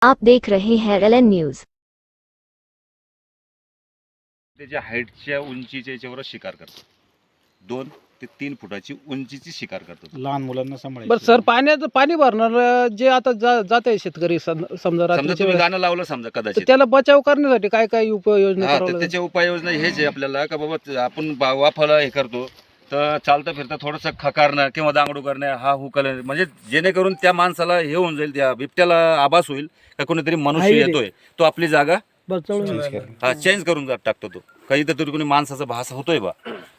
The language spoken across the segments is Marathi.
आप देख रहे हैं LN न्यूज। त्याच्या हाईटच्या उंचीच्या याच्यावर शिकार करतो. 2 ते 3 फुटाची उंचीची शिकार करतो. लहान मुलांना सांभाळायचं. बरं सर, पाणी भरणार जे आता जात आहे शेतकरी समजा समजा रात्रीच्या तुम्ही वेळेस, गाणं लावलं समजा तर कदाचित, त्याला बचाव करण्यासाठी काय काय उपाययोजना हा, करावं तर लागेल? त्याच्या उपाययोजना हेच आहे आपल्याला का बाबा आपण वाफाला हे करतो तर चालता फिरता थोडंसं खकारणं किंवा दांगडू करणं, हा हुकल, म्हणजे जेणेकरून त्या माणसाला हे होऊन जाईल, त्या बिबट्याला आभास होईल का कोणीतरी मनुष्य येतोय, तो आपली जागा चेंज करून टाकतो. तो काही तर कोणी माणसाचा भास होतोय बा,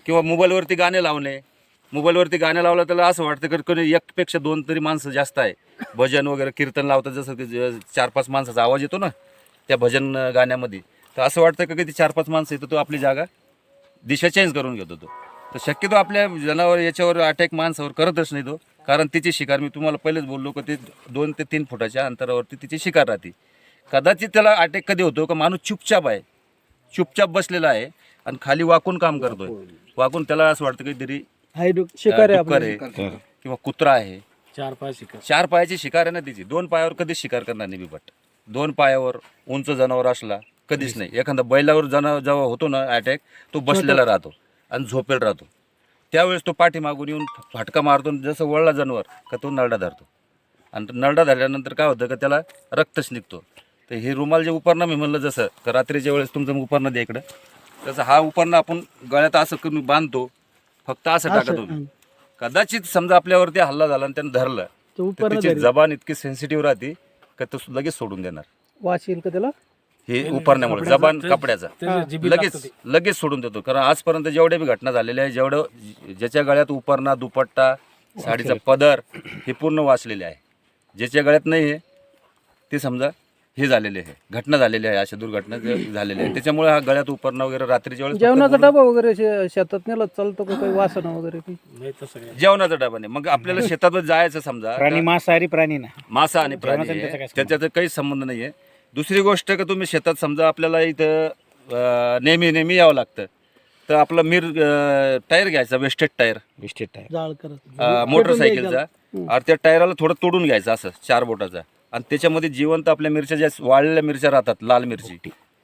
किंवा मोबाईलवरती गाणे लावणे. मोबाईलवरती गाणे लावलं त्याला असं वाटतं की कोणी एकपेक्षा 2 तरी माणसं जास्त आहे. भजन वगैरे कीर्तन लावतात, जसं की 4-5 माणसाचा आवाज येतो ना त्या भजन गाण्यामध्ये, तर असं वाटतं की 4-5 माणसं येतो, तो आपली जागा दिशा चेंज करून घेतो. तो तर शक्यतो आपल्या जनावर याच्यावर अटॅक माणसावर करतच नाही तो, कारण तिची शिकार मी तुम्हाला पहिलेच बोललो की ते 2 ते 3 फुटाच्या अंतरावरती तिची शिकार राहते. कदाचित त्याला अटॅक कधी होतो का माणूस चुपचाप बसलेला आहे आणि खाली वाकून काम करतोय, वाकून त्याला असं वाटतं काहीतरी शिकार आहे डुक्कर आहे किंवा कुत्रा आहे. 4 पायाची शिकार आहे ना तिची. 2 पायावर कधीच शिकार करणार नाही बिबट. 2 पायावर उंच जनावर असला कधीच नाही. एखादा बैलावर जेव्हा होतो ना अटॅक, तो बसलेला राहतो आणि झोपेल राहतो. त्यावेळेस तो पाठीमागून येऊन फाटका मारतो, जसं वळला जनावर का तो नरडा धरतो, आणि नरडा धरल्यानंतर काय होतं का त्याला रक्तच निघतो. तर हे रुमाल जे उपरणं मी म्हणलं, जसं का रात्रीच्या वेळेस तुमचं उपरणं द्या इकडं, तसं हा उपरणं आपण गळ्यात असं करून बांधतो, फक्त असं टाकत होतो. कदाचित समजा आपल्यावरती हल्ला झाला आणि त्यानं धरलं तर त्याची जबान इतकी सेन्सिटिव्ह राहते का तो लगेच सोडून देणार. वाचील का त्याला हे उपरण्यामुळे जबान कपड्याचा लगेच सोडून देतो. कारण आजपर्यंत जेवढ्या बी घटना झालेल्या आहे, ज्याच्या गळ्यात उपरणा, दुपट्टा, साडीचा पदर हे पूर्ण वाचलेले आहे. ज्याच्या गळ्यात नाही आहे ते समजा हे झालेले आहे, घटना झालेली आहे, अशा दुर्घटना झालेल्या आहे. त्याच्यामुळे हा गळ्यात उपरणं वगैरे रात्रीच्या वेळेस जेवणाचा डबा वगैरे शेतात नेला चालतो का, काही वासना वगैरे जेवणाचा डबा नाही. मग आपल्याला शेतात जायचं समजा, प्राणी मांसाहारी प्राणी ना, मासा आणि प्राणी आहे, त्याच्यात काहीच संबंध नाही आहे. दुसरी गोष्ट का तुम्ही शेतात समजा आपल्याला इथं नेहमी यावं लागतं, तर आपला टायर घ्यायचा, वेस्टेड टायर मोटरसायकलचा, आणि त्या टायराला थोडं तोडून घ्यायचं असं 4 बोटाचा, आणि त्याच्यामध्ये जिवंत आपल्या मिरच्या ज्या वाळलेल्या मिरच्या राहतात, लाल मिरची,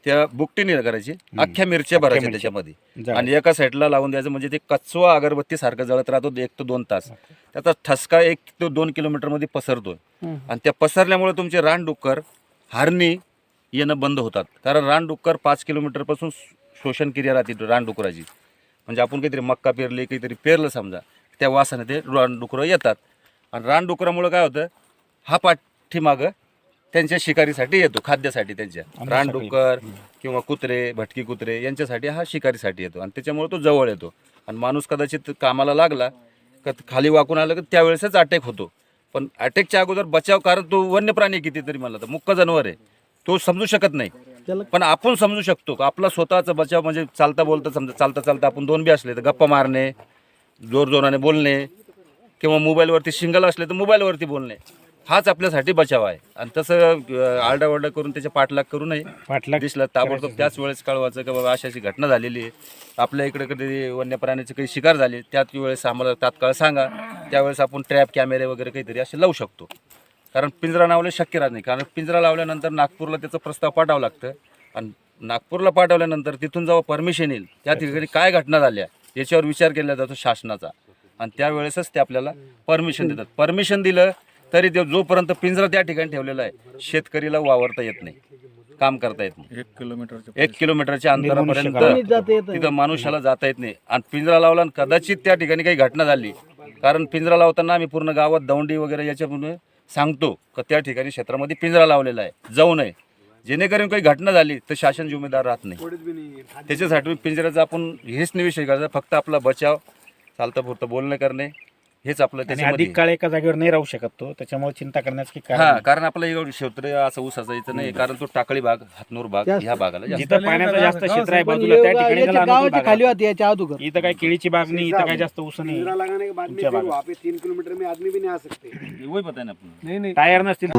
त्या बुकटीने करायची, अख्ख्या मिरच्या भरायच्या त्याच्यामध्ये, आणि एका साईडला लावून द्यायचं. म्हणजे ते कचवा अगरबत्ती सारखं जळत राहतो 1 ते 2 तास. त्याचा ठसका 1 ते 2 किलोमीटरमध्ये पसरतोय, आणि त्या पसरल्यामुळे तुमचे रानडुक्कर, हरणी येणं बंद होतात. कारण रानडुक्कर 5 किलोमीटरपासून शोषण क्रिया राहते रानडुकराची. म्हणजे आपण काहीतरी मक्का पेरली, काहीतरी पेरलं समजा, त्या वासाने ते रानडुकरं येतात, आणि रानडुकरामुळे काय होतं, हा पाठीमागं त्यांच्या शिकारीसाठी येतो, खाद्यासाठी. त्यांच्या रानडुक्कर किंवा कुत्रे, भटकी कुत्रे यांच्यासाठी हा शिकारीसाठी येतो, आणि त्याच्यामुळे तो जवळ येतो. आणि माणूस कदाचित कामाला लागला का खाली वाकून आलं की त्यावेळेसच अटॅक होतो. पण अटॅकच्या अगोदर बचाव, कारण तो वन्य प्राणी कितीतरी म्हणला तर मुक्क जनावर आहे, तो समजू शकत नाही. पण आपण समजू शकतो का आपला स्वतःचा बचाव. म्हणजे चालता बोलता समजा, चालता आपण 2 बी असले तर गप्पा मारणे, जोराने बोलणे, किंवा मोबाईलवरती सिंगल असले तर मोबाईलवरती बोलणे, हाच आपल्यासाठी बचाव आहे. आणि तसं आरडाओरडा करून त्याच्या पाठलाग करू नये. दिसलं ताबडतोब त्याच वेळेस कळवायचं की बाबा अशी घटना झालेली आहे, आपल्या इकडे कधी वन्य प्राण्याची काही शिकार झाली, त्याच वेळेस आम्हाला तात्काळ सांगा. त्यावेळेस आपण ट्रॅप कॅमेरे वगैरे काहीतरी असे लावू शकतो. कारण पिंजरा लावले शक्य राहत नाही, कारण पिंजरा लावल्यानंतर नागपूरला त्याचा प्रस्ताव पाठवावा लागतं, आणि नागपूरला पाठवल्यानंतर तिथून जेव्हा परमिशन येईल, त्या ठिकाणी काय घटना झाल्या याच्यावर विचार केला जातो शासनाचा, आणि त्यावेळेसच ते आपल्याला परमिशन देतात. परमिशन दिलं तरी ते जोपर्यंत पिंजरा त्या ठिकाणी ठेवलेला आहे, शेतकरीला वावरता येत नाही, काम करता येत नाही. 1 किलोमीटरच्या अंतरापर्यंत तिथं मनुष्याला जाता येत नाही. आणि पिंजरा लावला, कदाचित त्या ठिकाणी काही घटना झाली, कारण पिंजरा लावताना आम्ही पूर्ण गावात दौंडी वगैरे याच्यामुळे सांगतो का त्या ठिकाणी क्षेत्रामध्ये पिंजरा लावलेला आहे, जाऊ नये. जेणेकरून काही घटना झाली तर शासन जिम्मेदार राहत नाही. त्याच्यासाठी पिंजऱ्याचा आपण हेच नाही विषय करायचा, फक्त आपला बचाव, चालतं पुरतं बोलणं करणे, हेच आपलं. त्याच्यामध्ये अधिक काळ एका जागेवर नाही राहू शकतो, त्याच्यामुळे चिंता करण्याचं कारण कारण आपलं एवढं क्षेत्र असं ऊसाचं यायचं नाही, कारण तो टाकळी भाग, हातनूर भाग ह्या भागाला जिथं पाण्याचं जास्त क्षेत्र आहे बाजूला, त्या ठिकाणी खाली होती याच्या अगोदर. इथं काही केळीची बाग नाही, इथं काही जास्त ऊस नाही. 3 किलोमीटर में आदमी भी नहीं आ सकते. वही पता है ना. टायर नसतील.